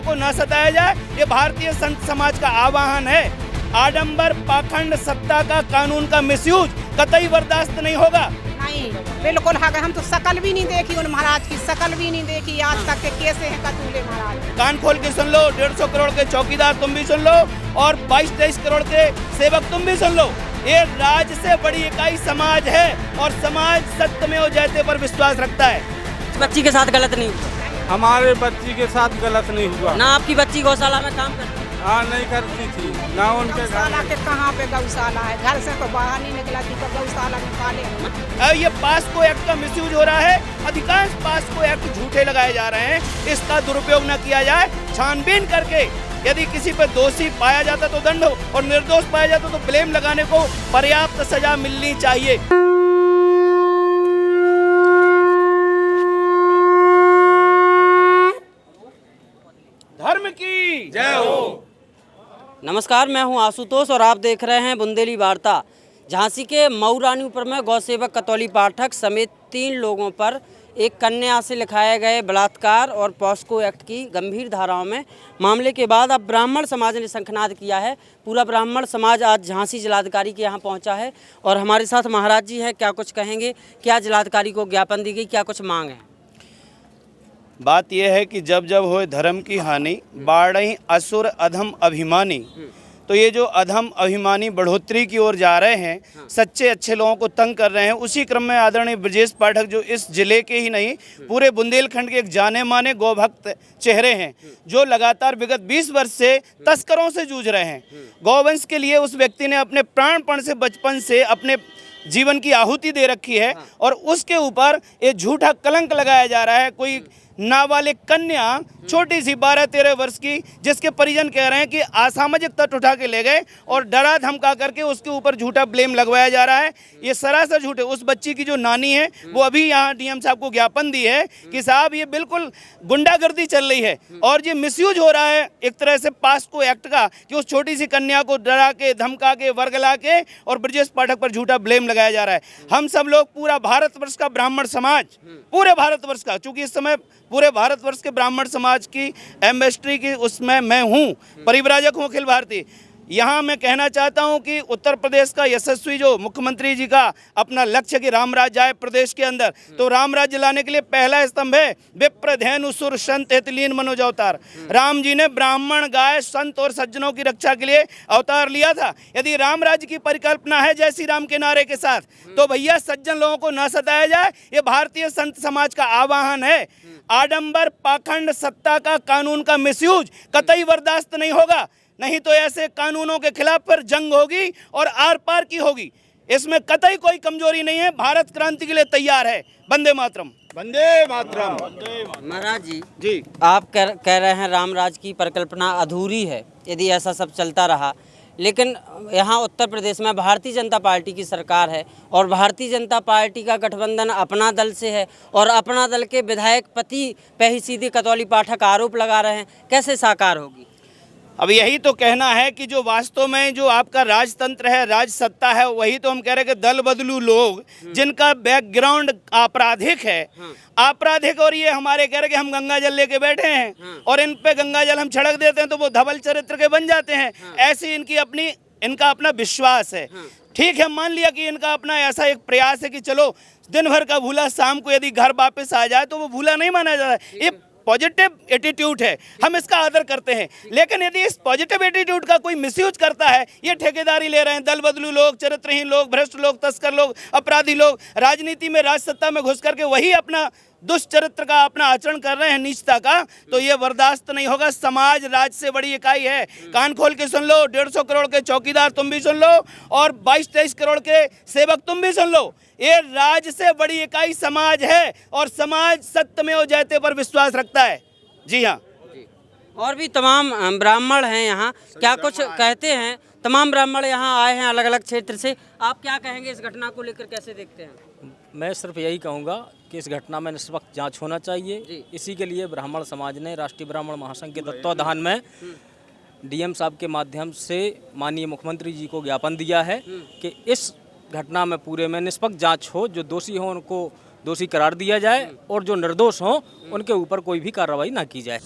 को न सताया जाए, ये भारतीय संत समाज का आह्वान है। आडंबर, पाखंड, सत्ता का, कानून का मिसयूज कतई बर्दाश्त नहीं होगा। नहीं, बिल्कुल हक। हम तो शकल भी नहीं देखी, उन महाराज की शकल भी नहीं देखी आज तक के कैसे हैं कतूले महाराज। कान खोल के सुन लो, 150 करोड़ के चौकीदार तुम भी सुन लो और 22-23 करोड़ के सेवक तुम भी सुन लो। ये राज्य से बड़ी इकाई समाज है और समाज सत्यमेव जयते पर विश्वास रखता है। बच्ची के साथ गलत नहीं हुआ? हमारे बच्ची के साथ गलत नहीं हुआ ना। आपकी बच्ची गौशाला में काम करती? हाँ, नहीं करती थी ना। उनके गौशाला के कहाँ पे गौशाला है? घर से तो बाहर नहीं निकला थी तो गौशाला में पाले। ये पास्को एक्ट का मिसयूज हो रहा है। अधिकांश पास्को एक्ट झूठे लगाए जा रहे हैं। इसका दुरुपयोग न किया जाए। छानबीन करके यदि किसी पर दोषी पाया जाता तो दंड हो और निर्दोष पाया जाता तो ब्लेम लगाने को पर्याप्त सजा मिलनी चाहिए। धर्म की जय हो। नमस्कार, मैं हूं आशुतोष और आप देख रहे हैं बुंदेली वार्ता। झांसी के मऊ रानीपुर में गौसेवक कतौली पाठक समेत 3 लोगों पर एक कन्या से लिखाए गए बलात्कार और पॉस्को एक्ट की गंभीर धाराओं में मामले के बाद अब ब्राह्मण समाज ने शंखनाद किया है। पूरा ब्राह्मण समाज आज झांसी जिलाधिकारी के यहाँ पहुँचा है और हमारे साथ महाराज जी हैं। क्या कुछ कहेंगे? क्या जिलाधिकारी को ज्ञापन दी गई? क्या कुछ मांग है? बात यह है कि जब जब होए धर्म की हानि, बाढ़ई असुर अधम अभिमानी। तो ये जो अधम अभिमानी बढ़ोतरी की ओर जा रहे हैं, सच्चे अच्छे लोगों को तंग कर रहे हैं, उसी क्रम में आदरणीय ब्रजेश पाठक जो इस जिले के ही नहीं पूरे बुंदेलखंड के एक जाने माने गौभक्त चेहरे हैं, जो लगातार विगत 20 वर्ष से तस्करों से जूझ रहे हैं। गौवंश के लिए उस व्यक्ति ने अपने प्राणपण से, बचपन से अपने जीवन की आहुति दे रखी है और उसके ऊपर ये झूठा कलंक लगाया जा रहा है। कोई नाबालिग कन्या, छोटी सी 12-13 वर्ष की, जिसके परिजन कह रहे हैं कि असामाजिक तत्व उठा के ले गए और डरा धमका करके उसके ऊपर झूठा ब्लेम लगवाया जा रहा है। ये सरासर झूठ है। उस बच्ची की जो नानी है वो अभी यहाँ डीएम साहब को ज्ञापन दी है कि साहब ये बिल्कुल गुंडागर्दी चल रही है और ये मिसयूज हो रहा है एक तरह से पास्को एक्ट का, कि उस छोटी सी कन्या को डरा के, धमका के, वर्गला के और ब्रजेश पाठक पर झूठा ब्लेम लगाया जा रहा है। हम सब लोग, पूरा भारतवर्ष का ब्राह्मण समाज, पूरे भारतवर्ष का, चूंकि इस समय पूरे भारतवर्ष के ब्राह्मण समाज की एम्बेसडर की उसमें मैं हूँ, परिव्राजक हूँ अखिल भारतीय। यहाँ मैं कहना चाहता हूँ कि उत्तर प्रदेश का यशस्वी जो मुख्यमंत्री जी का अपना लक्ष्य कि राम राज्य आए प्रदेश के अंदर, तो राम राज्य लाने के लिए पहला स्तंभ है विप्र धेनु सुर संत हितलीन मनोज अवतार। राम जी ने ब्राह्मण, गाय, संत और सज्जनों की रक्षा के लिए अवतार लिया था। यदि राम राज्य की परिकल्पना है जय श्री राम के नारे के साथ, तो भैया सज्जन लोगों को न सताया जाए, ये भारतीय संत समाज का आह्वान है। आडंबर, पाखंड, सत्ता का, कानून का मिसयूज कतई बर्दाश्त नहीं होगा। नहीं तो ऐसे कानूनों के खिलाफ पर जंग होगी और आर पार की होगी। इसमें कतई कोई कमजोरी नहीं है। भारत क्रांति के लिए तैयार है। वंदे मातरम। वंदे मातरम। महाराज जी, आप कह रहे हैं राम राज की परिकल्पना अधूरी है यदि ऐसा सब चलता रहा, लेकिन यहाँ उत्तर प्रदेश में भारतीय जनता पार्टी की सरकार है और भारतीय जनता पार्टी का गठबंधन अपना दल से है और अपना दल के विधायक पति पे ही सीधे कतौली पाठक आरोप लगा रहे हैं। कैसे साकार होगी? अब यही तो कहना है कि जो वास्तव में जो आपका राजतंत्र है, राज सत्ता है, वही तो हम कह रहे हैं कि दल बदलू लोग जिनका बैकग्राउंड आपराधिक है, आपराधिक, और ये हमारे कह रहे कि हम गंगा जल लेके बैठे हैं और इन पे गंगा जल हम छिड़क देते हैं तो वो धवल चरित्र के बन जाते हैं। ऐसी इनका अपना विश्वास है। ठीक है, मान लिया कि इनका अपना ऐसा एक प्रयास है कि चलो दिन भर का भूला शाम को यदि घर वापस आ जाए तो वो भूला नहीं माना जाता। ये पॉजिटिव एटीट्यूड है, हम इसका आदर करते हैं। लेकिन यदि इस पॉजिटिव एटीट्यूड का कोई मिसयूज करता है, ये ठेकेदारी ले रहे हैं दल बदलू लोग, चरित्रहीन लोग, भ्रष्ट लोग, तस्कर लोग, अपराधी लोग, राजनीति में, राज सत्ता में घुस करके वही अपना दुष्चरित्र का अपना आचरण कर रहे हैं, नीचता का, तो ये बर्दाश्त नहीं होगा। समाज राज्य से बड़ी इकाई है। कान खोल के सुन लो, 150 करोड़ के चौकीदार तुम भी सुन लो और 22-23 करोड़ के सेवक तुम भी सुन लो। ये राज्य से बड़ी इकाई समाज है और समाज सत्यमेव जयते पर विश्वास रखता है। जी हाँ। और भी तमाम ब्राह्मण हैं यहाँ, क्या कुछ कहते हैं? तमाम ब्राह्मण यहाँ आए हैं अलग अलग क्षेत्र से। आप क्या कहेंगे इस घटना को लेकर, कैसे देखते हैं? मैं सिर्फ यही कहूँगा कि इस घटना में निष्पक्ष जांच होना चाहिए। इसी के लिए ब्राह्मण समाज ने राष्ट्रीय ब्राह्मण महासंघ के तत्वाधान में डीएम साहब के माध्यम से माननीय मुख्यमंत्री जी को ज्ञापन दिया है कि इस घटना में पूरे में निष्पक्ष जांच हो। जो दोषी हो उनको दोषी करार दिया जाए और जो निर्दोष हो उनके ऊपर कोई भी कार्रवाई ना की जाए।